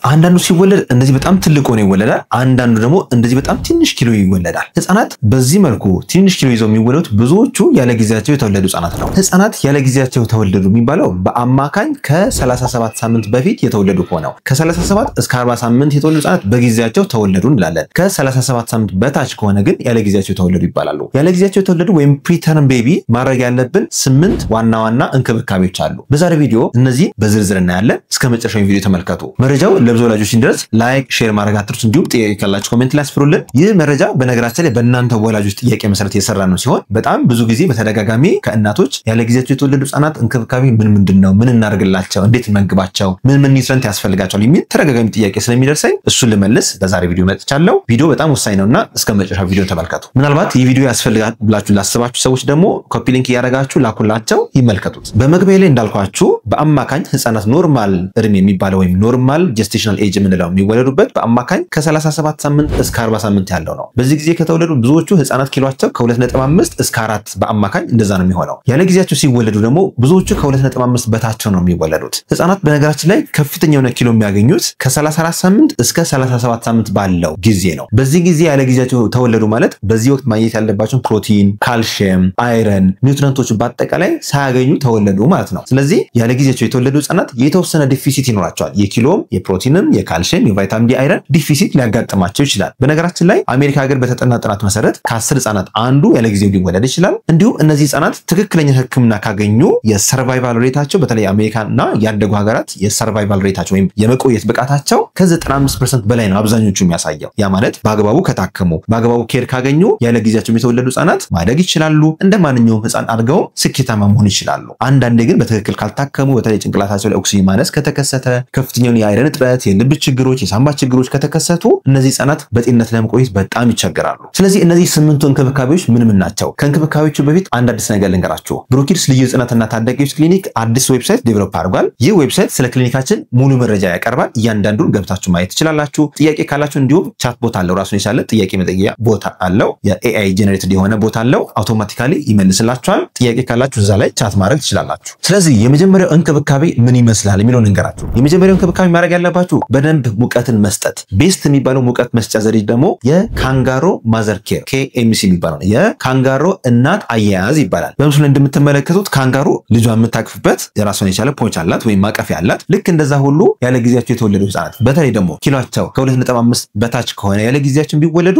አንዳንዱ ሲወለድ እንደዚህ በጣም ትልቅ ሆኖ ይወለዳል አንዳንዱ ደግሞ እንደዚህ በጣም ትንሽ ኪሎ ይወለዳል ህፃናት በዚህ መልኩ ትንሽ ኪሎ ይዘው የሚወለዱት ብዙዎቹ ያለ ጊዜያቸው የተወለዱ ህፃናት ነው ህፃናት ያለ ጊዜያቸው ተወለዱ የሚባለው በአማካኝ ከ37 ሳምንት በፊት የተወለዱ ሆነው ከ37 እስከ 40 ሳምንት የተወለዱ ህፃናት በጊዜያቸው ተወለዱ እንላለን ከ37 ሳምንት በታች ከሆነ ግን ያለ ጊዜያቸው ተወለዱ ይባላሉ ያለ ጊዜያቸው ተወለዱ ወይም ፕሪተርም ቤቢ ማድረግ ያለብን 8 ዋና ዋና እንክብካቤዎች አሉ በዛሬው ቪዲዮ እነዚህ በዝርዝር እናያለን እስከ መጨረሻው ቪዲዮ ተመልከቱ መረጃው ለብዙ ወላጆች እንዲደርስ ላይክ ሼር ማድረግ አትርሱ እንዲሁም ጥያቄ ካላችሁ ኮሜንት ላይ አስፍሩልን ይህ መረጃ በነገራችን ላይ በእናንተ ወላጆች ጥያቄ መሰረት የሰራ ነው ሲሆን በጣም ብዙ ጊዜ በተደጋጋሚ ከእናቶች ያለ ጊዜያቸው የተወለዱ ህፃናት እንክብካቤ ምንድነው ምን እናደርግላቸው እንዴት እንመግባቸው ምን ኒውትሪየንት ያስፈልጋቸዋል የሚል ተደጋጋሚ ጥያቄ ስለሚደርሰኝ እሱን ልመልስ በዛሬ ቪዲዮ መጥቻለሁ ቪዲዮ በጣም ወሳኝ ነውና እስከ መጨረሻው ቪዲዮ ተመልከቱ ምናልባት ይህ ቪዲዮ ያስፈልጋል ብላችሁ ላስባችሁ ሰዎች ደግሞ ኮፒ ሊንክ ያደረጋችሁ ላኩላቸው ይመልከቱት በመግቢያ ላይ እንዳልኳችሁ በአማካኝ ህፃናት ኖርማል እድሜ የሚባለው ወይም ኖርማል ጀስቴሽናል ኤጅ ምንለው የሚወለዱበት በአማካኝ ከ37 ሳምንት እስከ 40 ሳምንት ያለው ነው በዚህ ጊዜ ከተወለዱ ብዙዎቹ ህፃናት ኪሎአቸው ከ2.5 እስከ 4 በአማካኝ እንደዛ ነው የሚሆነው ያለ ጊዜያቸው ሲወለዱ ደግሞ ብዙዎቹ ከ2.5 በታቸው ነው የሚወለዱት ህፃናት በነገራችን ላይ ከፍተኛው ኪሎ የሚያገኙት ከ34 ሳምንት እስከ 37 ሳምንት ባለው ጊዜ ነው በዚህ ጊዜ ያለ ጊዜያቸው ተወለዱ ማለት በዚህ ወቅት ማግኘት ያለባቸው ፕሮቲን ካልሲየም አይረን ኒውትሪየንቶችን በአጠቃላይ ሳያገኙ ተወለዱ ማለት ነው ስለዚህ ያለ ጊዜያቸው የተወለዱ ህፃናት የተወሰነ ዲፊሲት ይኖራቸዋል የኪሎም የፕሮቲንም የካልሲየም የቫይታሚን ዲ አይረን ዲፊሲት ሊያጋጥማቸው ይችላል በነገራችን ላይ አሜሪካ ሀገር በተጠና ጥናት መሰረት ከ10 ህፃናት አንዱ ያለ ጊዜው ሊወለድ ይችላል እንዲሁም እነዚህ ህፃናት ትክክለኛ ህክምና ካገኙ የሰርቫይቫል ሬታቸው በተለይ አሜሪካና ያደጉ ሀገራት የሰርቫይቫል ሬታቸው ወይም የመቆየት ብቃታቸው ከ95% በላይ ነው አብዛኞቹ የሚያሳየው ያ ማለት በአግባቡ ከታከሙ በአግባቡ ኬር ካገኙ ያለ ጊዜያቸው የተወለዱ ህፃናት ማደግ ይችላሉ እንደማንኛውም ህፃን አድገው ስኬታማ መሆን ይችላሉ አንዳንዴ ግን በትክክል ካልታከሙ በተለይ ጭንቅላታቸው ላይ ኦክሲጅን ማነስ ከተከሰተ ከፍተኛውን የአይረን እጥረት የልብ ችግሮች የሳምባ ችግሮች ከተከሰቱ እነዚህ ህፃናት በጤንነት ለመቆየት በጣም ይቸገራሉ ስለዚህ እነዚህ 8 እንክብካቤዎች ምን ናቸው ከእንክብካቤዎቹ በፊት አንድ አዲስ ነገር ልንገራችሁ ብሩኪድስ ልዩ ህፃናትና ታዳጊዎች ክሊኒክ አዲስ ዌብሳይት ዴቨሎፕ አድርጓል ይህ ዌብሳይት ስለ ክሊኒካችን ሙሉ መረጃ ያቀርባል እያንዳንዱን ገብታችሁ ማየት ትችላላችሁ ጥያቄ ካላችሁ እንዲሁም ቻት ቦት አለው ራሱን የቻለ ጥያቄ መጠየቂያ ቦት አለው የኤአይ ጀነሬትድ የሆነ ቦት አለው አውቶማቲካሊ ይመልስላችኋል ጥያቄ ካላችሁ እዛ ላይ ቻት ማድረግ ትችላላችሁ ስለዚህ የመጀመሪያው እንክብካቤ ምን ይመስላል የሚለውን እንገራችሁ የመጀመሪያው እንክብካቤ ማድረግ ያለባችሁ በደንብ ሙቀትን መስጠት ቤስት የሚባለው ሙቀት መስጫ ዘዴ ደግሞ የካንጋሮ ማዘር ኬር KMC የሚባለው የካንጋሮ እናት አያያዝ ይባላል በምስሉ ላይ እንደምትመለከቱት ካንጋሮ ልጇን የምታቅፍበት የራሷን የቻለ ፖንች አላት ወይም ማቀፊያ አላት ልክ እንደዛ ሁሉ ያለ ጊዜያቸው የተወለዱ ህፃናት በተለይ ደግሞ ኪሎአቸው ከ2.5 በታች ከሆነ ያለ ጊዜያቸው ቢወለዱ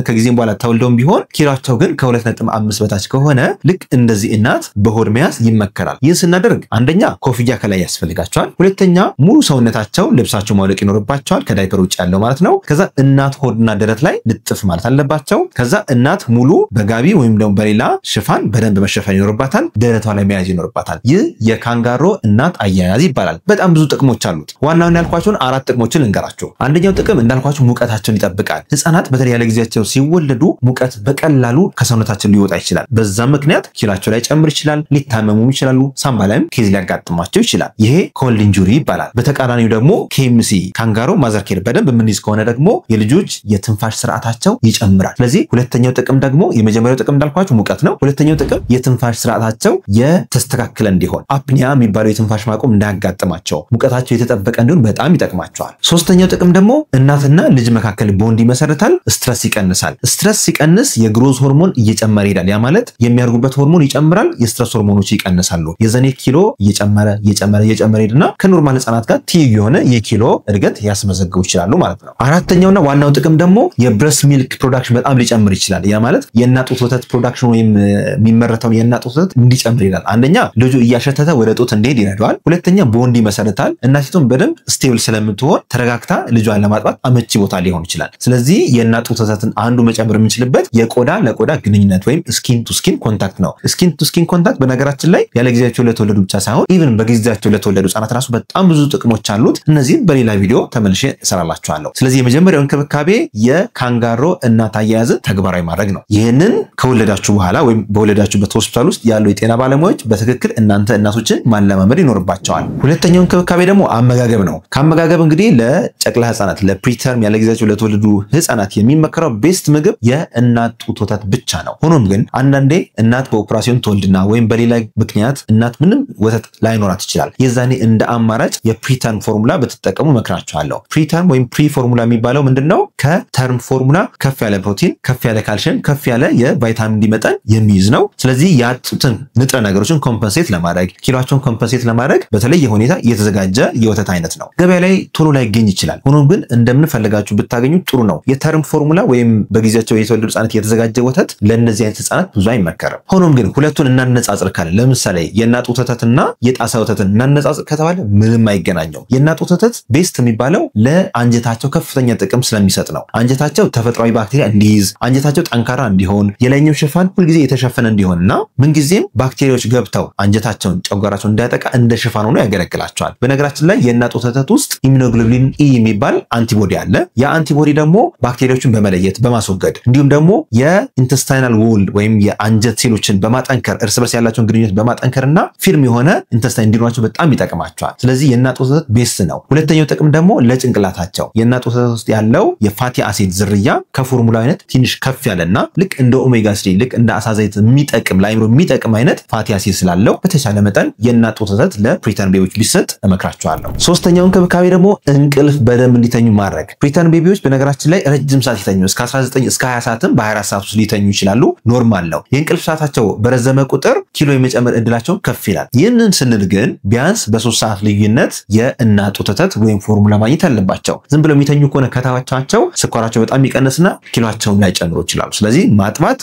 ከጊዜም በኋላ ተወልደውም ቢሆን ኪሎአቸው ግን ከ2.5 በታች ከሆነ ልክ እንደዚህ እናት በሆድ መያዝ ይመከራል ይህን ስናደርግ አንደኛ ኮፍያ ከላይ ያስፈልጋቸዋል ሁለተኛ ሙሉ ሰውነታቸው ልብሳቸው ማውለቅ ይኖርባቸዋል ከዳይፐር ውጭ ያለው ማለት ነው ከዛ እናት ሆድና ደረት ላይ ልጥፍ ማለት አለባቸው ከዛ እናት ሙሉ በጋቢ ወይም ደግሞ በሌላ ሽፋን በደንብ መሸፈን ይኖርባታል ደረቷ ላይ መያዝ ይኖርባታል ይህ የካንጋሮ እናት አያያዝ ይባላል በጣም ብዙ ጥቅሞች አሉት ዋናውን ያልኳችሁን 4 ጥቅሞችን እንገራችሁ አንደኛው ጥቅም እንዳልኳችሁ ሙቀታቸውን ይጠብቃል ህፃናት በተለይ ያለ ጊዜያቸው ሲወለዱ ሙቀት በቀላሉ ከሰውነታቸው ሊወጣ ይችላል በዛ ምክንያት ኪሎአቸው ላይ ጨምር ይችላል ሊታመሙ ይችላሉ ሳምባ ላይም ኬዝ ሊያጋጥማቸው ይችላል ይሄ ኮልድ ኢንጁሪ ይባላል በተቃራኒው ደግሞ KMC ካንጋሮ ማዘር ኬር በደንብ ምንይዝ ከሆነ ደግሞ የልጆች የትንፋሽ ስርዓታቸው ይጨምራል ስለዚህ ሁለተኛው ጥቅም ደግሞ የመጀመሪያው ጥቅም እንዳልኳችሁ ሙቀት ነው ሁለተኛው ጥቅም የትንፋሽ ስርዓታቸው የተስተካከለ እንዲሆን አፕኒያ የሚባለው የትንፋሽ ማቆም እንዳያጋጥማቸው ሙቀታቸው የተጠበቀ እንዲሆን በጣም ይጠቅማቸዋል ሶስተኛው ጥቅም ደግሞ እናትና ልጅ መካከል ቦንድ ይመሰርታል ስትረስ ይቀንሳል ስትረስ ሲቀንስ የግሮዝ ሆርሞን እየጨመረ ይሄዳል ያ ማለት የሚያርጉበት ሆርሞን ይጨምራል የስትረስ ሆርሞኖች ይቀንሳሉ የዘኔ ኪሎ እየጨመረ ይሄድና ከኖርማል ህፃናት ጋር ትይዩ የሆነ የኪሎ እድገት ያስመዘግቡ ይችላሉ ማለት ነው አራተኛውና ዋናው ጥቅም ደግሞ የብረስ ሚልክ ፕሮዳክሽን በጣም ሊጨምር ይችላል ያ ማለት የእናት ጡት ወተት ፕሮዳክሽን ወይም የሚመረተው የእናት ጡት ወተት እንዲጨምር ይላል አንደኛ ልጁ እያሸተተ ወደ ጡት እንዲሄድ ይረዳዋል ሁለተኛ ቦንድ ይመሰርታል እናቲቱም በደንብ ስቴብል ስለምትሆን ተረጋግታ ልጇን ለማጥባት አመቺ ቦታ ሊሆን ይችላል ስለዚህ የእናት ጡት ወተትን አንዱ መጨመር የምንችልበት የቆዳ ለቆዳ ግንኙነት ወይም ስኪን ቱ ስኪን ኮንታክት ነው ስኪን ቱ ስኪን ኮንታክት በነገራችን ላይ ያለ ጊዜያቸው ለተወለዱ ብቻ ሳይሆን ኢቭን በጊዜያቸው ለተወለዱ ህፃናት ራሱ በጣም ብዙ ጥቅሞች አሉት እነዚህን በሌላ ቪዲዮ ተመልሼ እሰራላችኋለሁ ስለዚህ የመጀመሪያው እንክብካቤ የካንጋሮ እናት አያያዝ ተግባራዊ ማድረግ ነው ይሄንን ከወለዳችሁ በኋላ ወይም በወለዳችሁበት ሆስፒታል ውስጥ ያሉ የጤና ባለሙያዎች በትክክል እናንተ እናቶችን ማለማመድ ይኖርባቸዋል ሁለተኛው እንክብካቤ ደግሞ አመጋገብ ነው ከአመጋገብ እንግዲህ ለጨቅላ ህፃናት ለፕሪተርም ያለ ጊዜያቸው ለተወለዱ ህፃናት የሚመከረው ቤስት ምግብ የእናት ጡት ወተት ብቻ ነው ሆኖም ግን አንዳንዴ እናት በኦፕራሲዮን ተወልድና ወይም በሌላ ምክንያት እናት ምንም ወተት ላይኖራት ይችላል የዛኔ እንደ አማራጭ የፕሪተርም ፎርሙላ በተጠቀሙ እንዲጠቀሙ መክራቸዋለሁ። ፕሪተርም ወይም ፕሪ ፎርሙላ የሚባለው ምንድነው? ከተርም ፎርሙላ ከፍ ያለ ፕሮቲን፣ ከፍ ያለ ካልሲየም፣ ከፍ ያለ የቫይታሚን ዲ መጠን የሚይዝ ነው። ስለዚህ ያጡትን ንጥረ ነገሮችን ኮምፐንሴት ለማድረግ ኪሎአቸውን ኮምፐንሴት ለማድረግ በተለየ ሁኔታ የተዘጋጀ የወተት አይነት ነው። ገበያ ላይ ቶሎ ላይ ይገኝ ይችላል። ሆኖም ግን እንደምንፈልጋችሁ ብታገኙ ጥሩ ነው። የተርም ፎርሙላ ወይም በጊዜያቸው የተወለዱ ህጻናት የተዘጋጀ ወተት ለነዚህ አይነት ህጻናት ብዙ አይመከርም። ሆኖም ግን ሁለቱን እናነጻጽር ካለ ለምሳሌ የእናት ወተትና የጣሳ ወተትን እናነጻጽር ከተባለ ምንም አይገናኘው። የእናት ወተት ቤስት የሚባለው ለአንጀታቸው ከፍተኛ ጥቅም ስለሚሰጥ ነው። አንጀታቸው ተፈጥሯዊ ባክቴሪያ እንዲይዝ፣ አንጀታቸው ጠንካራ እንዲሆን፣ የላይኛው ሽፋን ሁልጊዜ የተሸፈነ እንዲሆንና ምንጊዜም ባክቴሪያዎች ገብተው አንጀታቸውን ጨጓራቸውን እንዳያጠቃ እንደ ሽፋን ሆኖ ያገለግላቸዋል። በነገራችን ላይ የእናት ወተት ውስጥ ኢሚኖግሎቢን ኢ የሚባል አንቲቦዲ አለ። ያ አንቲቦዲ ደግሞ ባክቴሪያዎችን በመለየት በማስወገድ እንዲሁም ደግሞ የኢንተስታይናል ዎል ወይም የአንጀት ሴሎችን በማጠንከር እርስ በርስ ያላቸውን ግንኙነት በማጠንከርና ፊርም የሆነ ኢንተስታይን እንዲኖራቸው በጣም ይጠቅማቸዋል። ስለዚህ የእናት ወተት ቤስት ነው። ሁለተኛው ጥቅም ደግሞ ለጭንቅላታቸው የእናት ወተት ውስጥ ያለው የፋቲ አሲድ ዝርያ ከፎርሙላ አይነት ትንሽ ከፍ ያለና ልክ እንደ ኦሜጋ 3 ልክ እንደ አሳ ዘይት የሚጠቅም ለአይምሮ የሚጠቅም አይነት ፋቲ አሲድ ስላለው በተቻለ መጠን የእናት ወተት ለፕሪተርም ቤቢዎች ቢሰጥ እመክራቸዋለሁ። ሶስተኛው እንክብካቤ ደግሞ እንቅልፍ በደንብ እንዲተኙ ማድረግ። ፕሪተርም ቤቢዎች በነገራችን ላይ ረጅም ሰዓት ይተኙ እስከ 19 እስከ 20 ሰዓትም በ24 ሰዓት ውስጥ ሊተኙ ይችላሉ። ኖርማል ነው። የእንቅልፍ ሰዓታቸው በረዘመ ቁጥር ኪሎ የመጨመር እድላቸው ከፍ ይላል። ይህንን ስንል ግን ቢያንስ በ3 ሰዓት ልዩነት የእናት ወተት ወይም ፎርሙላ ማግኘት አለባቸው። ዝም ብለው የሚተኙ ከሆነ ከታዋቻቸው ስኳራቸው በጣም ይቀንስና ኪሎአቸውን ላይ ጨምሩ ይችላሉ። ስለዚህ ማጥባት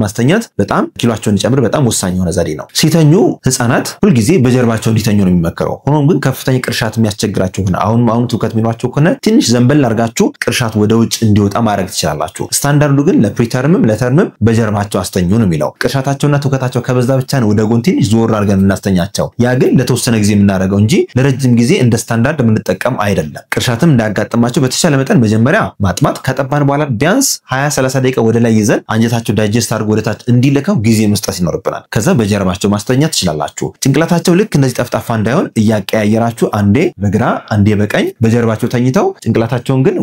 ማስተኛት በጣም ኪሎአቸውን እንዲጨምር በጣም ወሳኝ የሆነ ዘዴ ነው። ሲተኙ ህፃናት ሁልጊዜ በጀርባቸው እንዲተኙ ነው የሚመከረው። ሆኖም ግን ከፍተኛ ቅርሻት የሚያስቸግራቸው ከሆነ አሁን ትውከት የሚሏቸው ከሆነ ትንሽ ዘንበል አድርጋችሁ ቅርሻት ወደ ውጭ እንዲወጣ ማድረግ ትችላላችሁ። ስታንዳርዱ ግን ለፕሪተርምም ለተርምም በጀርባቸው አስተኙ ነው የሚለው። ቅርሻታቸውና ትውከታቸው ከበዛ ብቻ ነው ወደ ጎን ትንሽ ዞር አድርገን እናስተኛቸው። ያ ግን ለተወሰነ ጊዜ የምናደርገው እንጂ ለረጅም ጊዜ እንደ ስታንዳርድ የምንጠቀም አይደለም። ቅርሻትም እንዳያጋጥማቸው በተቻለ መጠን መጀመሪያ ማጥባት፣ ከጠባን በኋላ ቢያንስ 20-30 ደቂቃ ወደ ላይ ይዘን አንጀታቸው ዳይጀስት አድርጎ ወደታች እንዲለካው ጊዜ መስጠት ይኖርብናል። ከዛ በጀርባቸው ማስተኛት ትችላላችሁ። ጭንቅላታቸው ልክ እንደዚህ ጠፍጣፋ እንዳይሆን እያቀያየራችሁ አንዴ በግራ አንዴ በቀኝ በጀርባቸው ተኝተው ጭንቅላታቸውን ግን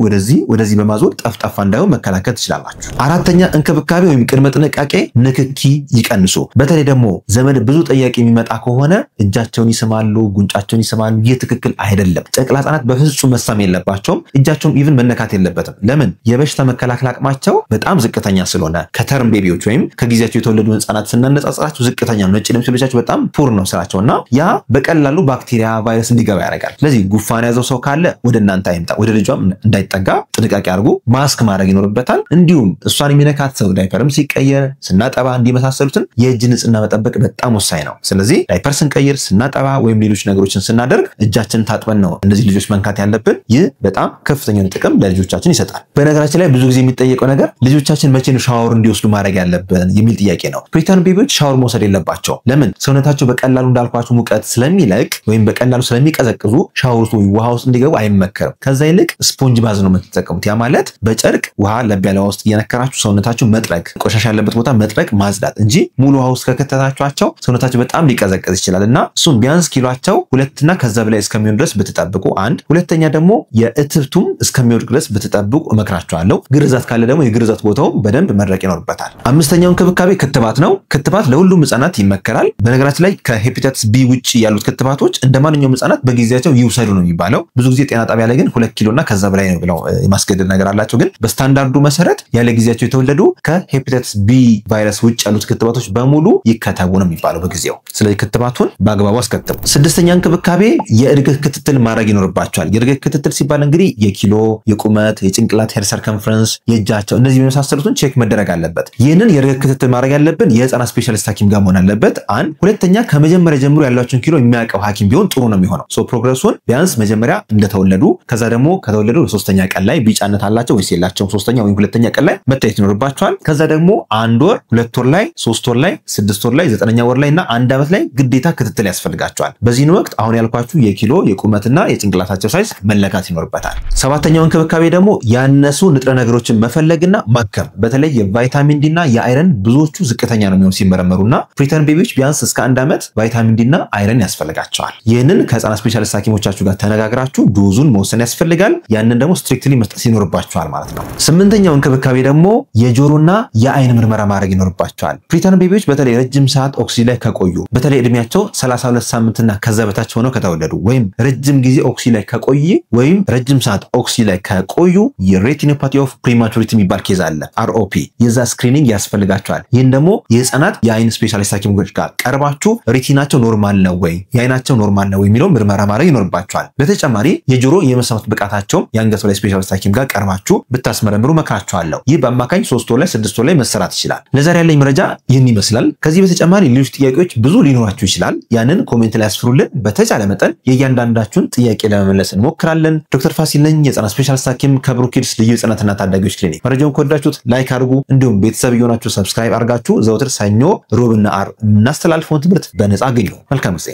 ወደዚህ በማዞር ጠፍጣፋ እንዳይሆን መከላከል ትችላላችሁ። አራተኛ እንክብካቤ ወይም ቅድመ ጥንቃቄ ንክኪ ይቀንሱ። በተለይ ደግሞ ዘመድ ብዙ ጥያቄ የሚመጣ ከሆነ እጃቸውን ይስማሉ፣ ጉንጫቸውን ይስማሉ። ይህ ትክክል አይደለም። ጨቅላ ህጻናት በፍጹም መሳም የለባቸውም። እጃቸውም ኢቭን መነካት የለበትም። ለምን? የበሽታ መከላከል አቅማቸው በጣም ዝቅተኛ ስለሆነ ከተርም ቤቢዎች ወይም ከጊዜያቸው የተወለዱ ህጻናት ስናነጻጽራቸው ዝቅተኛ ነው። ነጭ ደም ሴሎቻቸው በጣም ፑር ነው ስራቸውና ያ በቀላሉ ባክቴሪያ ቫይረስ እንዲገባ ያደርጋል። ስለዚህ ጉፋን ያዘው ሰው ካለ ወደ እናንተ አይምጣ፣ ወደ ልጇም እንዳይጠጋ ጥንቃቄ አድርጉ። ማስክ ማድረግ ይኖርበታል። እንዲሁም እሷን የሚነካት ሰው ዳይፐርም ሲቀየር ስናጠባ እንዲመሳሰሉትን የእጅ ንጽህና መጠበቅ በጣም ወሳኝ ነው። ስለዚህ ዳይፐር ስንቀይር ስናጠባ ወይም ሌሎች ነገሮችን ስናደርግ እጃችንን ታጥበን ነው እነዚህ ልጆች መንካት ያለብን። ይህ በጣም ከፍተኛ ጥቅም ለልጆቻችን ይሰጣል። በነገራችን ላይ ብዙ ጊዜ የሚጠየቀው ነገር ልጆቻችን መቼ ነው ሻወር እንዲወስዱ ማድረግ ያለብን የሚል ጥያቄ ነው። ፕሪተርም ቤቢዎች ሻወር መውሰድ የለባቸው። ለምን? ሰውነታቸው በቀላሉ እንዳልኳችሁ ሙቀት ስለሚለቅ ወይም በቀላሉ ስለሚቀዘቅዙ ሻወር ውስጥ ወይ ውሃ ውስጥ እንዲገቡ አይመከርም። ከዛ ይልቅ ስፖንጅ ባዝ ነው የምትጠቀሙት። ያ ማለት በጨርቅ ውሃ ለብ ያለ ውስጥ እየነከራችሁ ሰውነታችሁ መጥረግ፣ ቆሻሻ ያለበት ቦታ መጥረግ፣ ማጽዳት እንጂ ሙሉ ውሃ ውስጥ ከከተታችኋቸው ሰውነታቸው በጣም ሊቀዘቅዝ ይችላልና እሱም ቢያንስ ኪሎአቸው 2 እና ከዛ በላይ እስከሚሆን ድረስ ብትጠብቁ አንድ። ሁለተኛ ደግሞ የእትብቱም እስከሚወድቅ ድረስ ብትጠብቁ እመክራችኋለሁ። ግርዛት ካለ ደግሞ የግርዛት ቦታው በደንብ መድረቅ ይኖርበታል። አምስተኛው እንክብካቤ ክትባት ነው። ክትባት ለሁሉም ህጻናት ይመከራል። በነገራችን ላይ ከሄፓታይተስ ቢ ውጪ ያሉት ክትባቶች እንደማንኛውም ህጻናት በጊዜያቸው ይውሰዱ ነው የሚባለው። ብዙ ጊዜ ጤና ጣቢያ ላይ ግን 2 ኪሎ እና ከዛ በላይ ነው ብለው የማስገደድ ነገር አላቸው። ግን በስታንዳርዱ መሰረት ያለ ጊዜያቸው የተወለዱ ከሄፓታይተስ ቢ ቫይረስ ውጭ ያሉት ክትባቶች በሙሉ ይከተቡ ነው የሚባለው በጊዜው። ስለዚህ ክትባቱን በአግባቡ አስከትቡ። ስድስተኛ እንክብካቤ የእድገት ክትትል ማድረግ ይኖርባቸዋል። የእድገት ክትትል ሲባል እንግዲህ የኪሎ፣ የቁመት፣ የጭንቅላት ሄድ ሰርከምፈረንስ፣ የእጃቸው እነዚህ የመሳሰሉትን ቼክ መደረግ አለበት። ይህንን የእድገት ክትትል ማድረግ ያለብን የህፃናት ስፔሻሊስት ሐኪም ጋር መሆን አለበት። አንድ። ሁለተኛ ከመጀመሪያ ጀምሮ ያላቸውን ኪሎ የሚያውቀው ሐኪም ቢሆን ጥሩ ነው የሚሆነው። ፕሮግረሱን ቢያንስ መጀመሪያ እንደተወለዱ ከዛ ደግሞ ከተወለዱ በሶስተኛ ቀን ላይ ቢጫነት አላቸው ወይስ የላቸውም ሶስተኛ ወይም ሁለተኛ ቀን ላይ መታየት ይኖርባቸዋል። ከዛ ደግሞ 1 ወር፣ 2 ወር ላይ፣ 3 ወር ላይ፣ 6 ወር ላይ፣ 9ኛ ወር ላይ እና 1 ዓመት ላይ ግዴታ ክትትል ያስፈልጋቸዋል። በዚህን ወቅት አሁን ያልኳችሁ የኪሎ የቁመትና የጭንቅላታቸው ሳይዝ መለካት ይኖርበታል። ሰባተኛው እንክብካቤ ደግሞ ያነሱ ንጥረ ነገሮችን መፈለግና ማከም። በተለይ የቫይታሚን ዲ እና የአይረን ብዙዎቹ ዝቅተኛ ነው የሚሆን ሲመረመሩና ፕሪተርም ቤቢዎች ቢያንስ እስከ 1 ዓመት ቫይታሚን ዲ እና አይረን ያስፈልጋቸዋል። ይህንን ከህፃናት ስፔሻሊስት ሐኪሞቻችሁ ጋር ተነጋግራችሁ ዶዙን መወሰን ያስፈልጋል። ያንን ደግሞ ስትሪክትሊ መስጠት ይኖርባቸዋል ማለት ነው። ስምንተኛው እንክብካቤ ደግሞ የጆሮና የአይን ምርመራ ማድረግ ይኖርባቸዋል። ፕሪተርም ቤቢዎች በተለይ ረጅም ሰዓት ኦክሲጅን ላይ ከቆዩ በተለይ እድሜያቸው 32 ሳምንትና ከዛ በታች ሆነው ከተወለዱ ወይም ረጅም ረጅም ጊዜ ኦክሲ ላይ ከቆየ ወይም ረጅም ሰዓት ኦክሲ ላይ ከቆዩ የሬቲኖፓቲ ኦፍ ፕሪማቹሪቲ የሚባል ኬዝ አለ ROP የዛ ስክሪኒንግ ያስፈልጋቸዋል። ይህን ደግሞ የህፃናት የአይን ስፔሻሊስት ሐኪሞች ጋር ቀርባችሁ ሬቲናቸው ኖርማል ነው ወይ የአይናቸው ኖርማል ነው የሚለው ምርመራ ማድረግ ይኖርባቸዋል። በተጨማሪ የጆሮ የመስማት ብቃታቸው የአንገት በላይ ስፔሻሊስት ሐኪም ጋር ቀርባችሁ ብታስመረምሩ መክራችኋለሁ። ይህ በአማካኝ 3 ወር ላይ 6 ወር ላይ መሰራት ይችላል። ለዛሬ ያለኝ መረጃ ይህን ይመስላል። ከዚህ በተጨማሪ ሌሎች ጥያቄዎች ብዙ ሊኖራችሁ ይችላል። ያንን ኮሜንት ላይ አስፍሩልን። በተቻለ መጠን የእያንዳንዳችሁን ጥያቄ ለመመለስ እንሞክራለን። ዶክተር ፋሲል ነኝ የህፃናት ስፔሻሊስት ሐኪም ከብሩክ ኪድስ ልዩ ህፃናትና ታዳጊዎች ክሊኒክ። መረጃውን ከወዳችሁት ላይክ አድርጉ። እንዲሁም ቤተሰብ እየሆናችሁ ሰብስክራይብ አድርጋችሁ ዘውትር ሰኞ ሮብና ዓርብ እናስተላልፈውን ትምህርት በነፃ አገኙ። መልካም ጊዜ